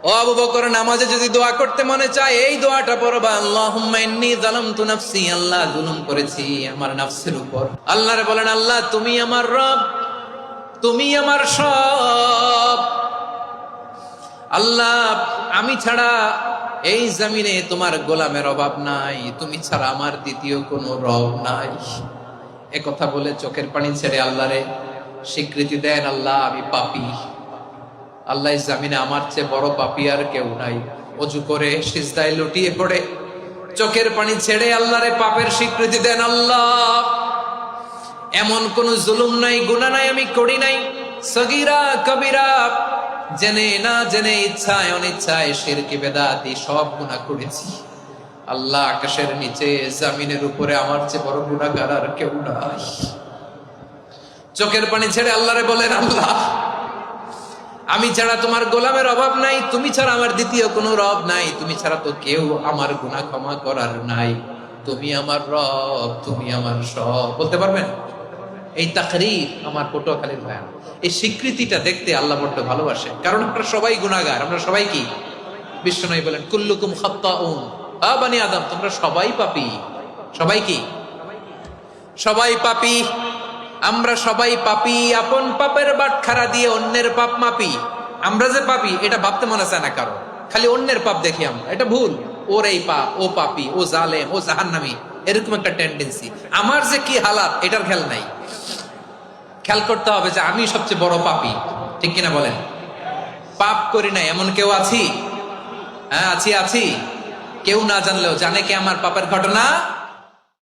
ও আবু বকর, নামাজে যদি দোয়া করতে মনে চায় এই দোয়াটা পড়বা, আল্লাহুম্মা ইন্নী যালামতু নাফসি, আল্লাহ জুলুম করেছি আমার নফসের উপর। আল্লাহরে বলেন, আল্লাহ তুমি আমার রব, তুমি আমার সব। আল্লাহ আমি ছাড়া এই জমিনে তোমার গোলামের অভাব নাই, তুমি ছাড়া আমার দ্বিতীয় কোনো রব নাই। এ কথা বলে চোখের পানি ছেড়ে আল্লাহরে স্বীকৃতি দেন, আল্লাহ আমি পাপী। আল্লাহ জামিনে আমার চেয়ে বড় পাপী আর কেউ নাই। অজু করে সিজদায় লুটিয়ে পড়ে চোখের পানি ছেড়ে আল্লাহরে পাপের স্বীকৃতি দেন, আল্লাহ এমন কোন জুলুম নাই, গুনাহ নাই আমি করি নাই, সগীরা কবিরা, জেনে না জেনে, ইচ্ছায় অনিচ্ছায়, শিরকি বেদাতি সব গুনাহ করেছি। আল্লাহ আকাশের নিচে জমিনের উপরে আমার চেয়ে বড় গুনাহগার আর কেউ নাই। চোখের পানি ছেড়ে আল্লাহরে বলেন, আল্লাহ আমি ছাড়া তোমার গোলামের অভাব নাই, তুমি ছাড়া আমার দ্বিতীয় কোনো রব নাই, তুমি ছাড়া তো কেউ আমার গুনাহ ক্ষমা করার নাই, তুমি আমার রব, তুমি আমার সব। বলতে পারবেন? এই তাকরীর আমার পটুয়াখালীর বয়ান, এই স্বীকৃতিটা দেখতে আল্লাহ বড্ড ভালোবাসে। কারণ আমরা সবাই গুনাহগার, আমরা সবাই কি? বিশ্বনবী বলেন, কুল্লুকুম খাত্তাউন, আ বানি আদম, তোমরা সবাই পাপী। সবাই কি? সবাই পাপী। আমরা সবাই পাপী। আপন পাপের বাটখারা দিয়ে অন্যের পাপ মাপি। আমরা যে পাপী এটা ভাবতে মনে চায় না কারো, খালি অন্যের পাপ দেখি আমরা, এটা ভুল। ওর এই পাপ, ও পাপী, ও জালেম, ও জাহান্নামী, এরকম একটা টেন্ডেন্সি। আমার যে কি হালাত এটার খেয়াল নাই। খেয়াল করতে হবে যে আমি সবচেয়ে বড় পাপী, ঠিক কিনা বলেন? পাপ করি না এমন কেউ আছি? হ্যাঁ আছি, আছি। কেউ না জানলেও জানে কে আমার পাপের ঘটনা?